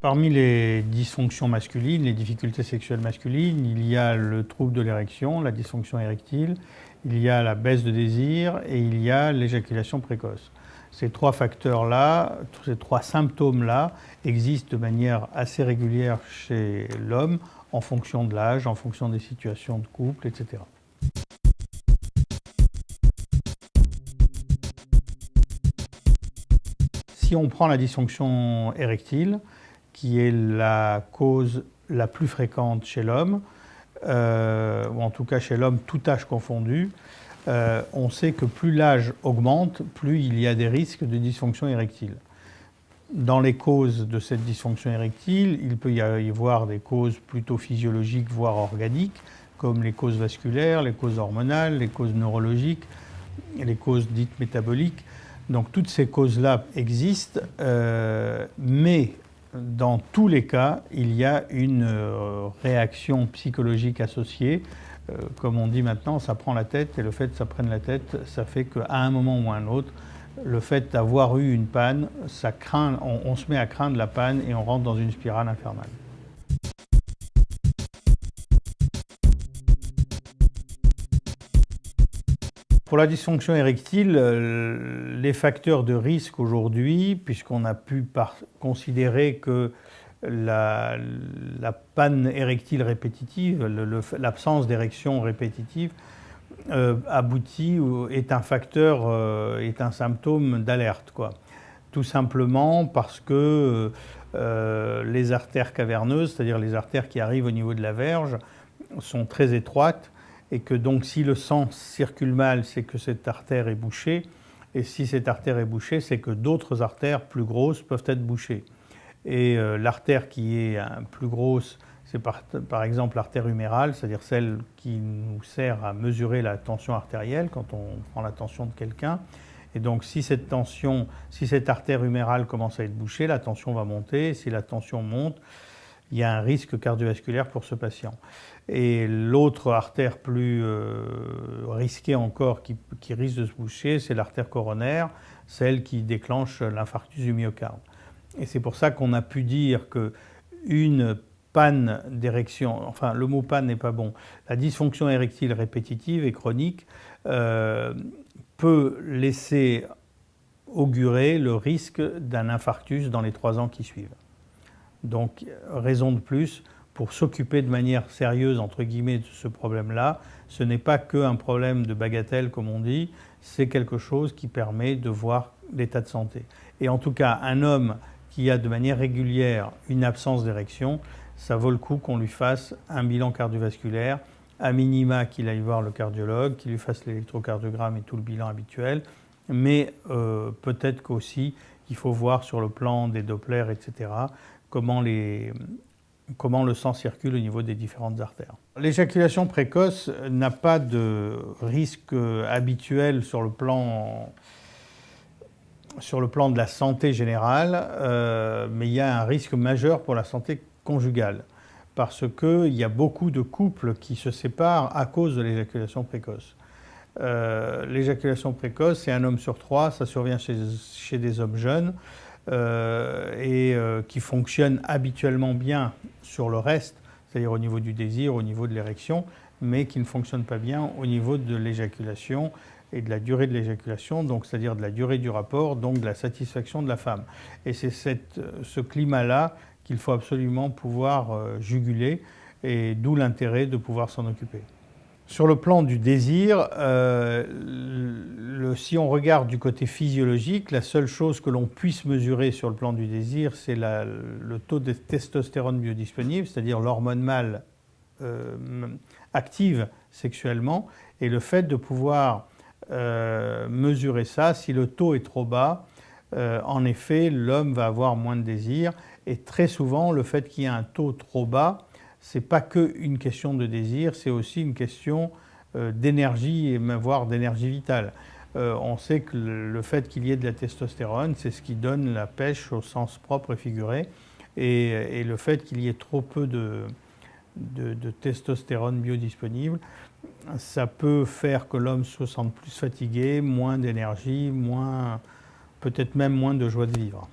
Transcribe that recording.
Parmi les dysfonctions masculines, les difficultés sexuelles masculines, il y a le trouble de l'érection, la dysfonction érectile, il y a la baisse de désir et il y a l'éjaculation précoce. Ces trois facteurs-là, ces trois symptômes-là existent de manière assez régulière chez l'homme en fonction de l'âge, en fonction des situations de couple, etc. Si on prend la dysfonction érectile, qui est la cause la plus fréquente chez l'homme, ou en tout cas chez l'homme tout âge confondu, on sait que plus l'âge augmente, plus il y a des risques de dysfonction érectile. Dans les causes de cette dysfonction érectile, il peut y avoir des causes plutôt physiologiques, voire organiques, comme les causes vasculaires, les causes hormonales, les causes neurologiques, les causes dites métaboliques. Donc toutes ces causes-là existent, mais dans tous les cas, il y a une réaction psychologique associée. Comme on dit maintenant, ça prend la tête, et le fait que ça prenne la tête, ça fait qu'à un moment ou à un autre, le fait d'avoir eu une panne, ça craint, on se met à craindre la panne et on rentre dans une spirale infernale. Pour la dysfonction érectile, les facteurs de risque aujourd'hui, puisqu'on a pu considérer que la panne érectile répétitive, l'absence d'érection répétitive, aboutit ou est un facteur, est un symptôme d'alerte, quoi. Tout simplement parce que les artères caverneuses, c'est-à-dire les artères qui arrivent au niveau de la verge, sont très étroites, et que donc si le sang circule mal, c'est que cette artère est bouchée, et si cette artère est bouchée, c'est que d'autres artères plus grosses peuvent être bouchées. Et l'artère qui est plus grosse, c'est par exemple l'artère humérale, c'est-à-dire celle qui nous sert à mesurer la tension artérielle quand on prend la tension de quelqu'un. Et donc si cette artère humérale commence à être bouchée, la tension va monter. Si la tension monte, il y a un risque cardiovasculaire pour ce patient. Et l'autre artère plus risquée encore qui risque de se boucher, c'est l'artère coronaire, celle qui déclenche l'infarctus du myocarde. Et c'est pour ça qu'on a pu dire qu'une panne d'érection, enfin le mot panne n'est pas bon, la dysfonction érectile répétitive et chronique peut laisser augurer le risque d'un infarctus dans les 3 ans qui suivent. Donc, raison de plus pour s'occuper de manière sérieuse, entre guillemets, de ce problème-là. Ce n'est pas qu'un problème de bagatelle, comme on dit, c'est quelque chose qui permet de voir l'état de santé. Et en tout cas, un homme qui a de manière régulière une absence d'érection, ça vaut le coup qu'on lui fasse un bilan cardiovasculaire, à minima qu'il aille voir le cardiologue, qu'il lui fasse l'électrocardiogramme et tout le bilan habituel, mais peut-être qu'aussi il faut voir sur le plan des Dopplers, etc., comment le sang circule au niveau des différentes artères. L'éjaculation précoce n'a pas de risque habituel sur le plan de la santé générale, mais il y a un risque majeur pour la santé conjugale, parce qu'il y a beaucoup de couples qui se séparent à cause de l'éjaculation précoce. L'éjaculation précoce, c'est 1 homme sur 3, ça survient chez des hommes jeunes, qui fonctionnent habituellement bien sur le reste, c'est-à-dire au niveau du désir, au niveau de l'érection, mais qui ne fonctionnent pas bien au niveau de l'éjaculation et de la durée de l'éjaculation, donc c'est-à-dire de la durée du rapport, donc de la satisfaction de la femme. Et c'est ce climat-là qu'il faut absolument pouvoir juguler, et d'où l'intérêt de pouvoir s'en occuper. Sur le plan du désir, si on regarde du côté physiologique, la seule chose que l'on puisse mesurer sur le plan du désir, c'est le taux de testostérone biodisponible, c'est-à-dire l'hormone mâle active sexuellement, et le fait de pouvoir mesurer ça, si le taux est trop bas, en effet, l'homme va avoir moins de désir, et très souvent, le fait qu'il y ait un taux trop bas, c'est pas qu'une question de désir, c'est aussi une question d'énergie, et voire d'énergie vitale. On sait que le fait qu'il y ait de la testostérone, c'est ce qui donne la pêche au sens propre et figuré. Et le fait qu'il y ait trop peu de testostérone biodisponible, ça peut faire que l'homme se sente plus fatigué, moins d'énergie, peut-être même moins de joie de vivre.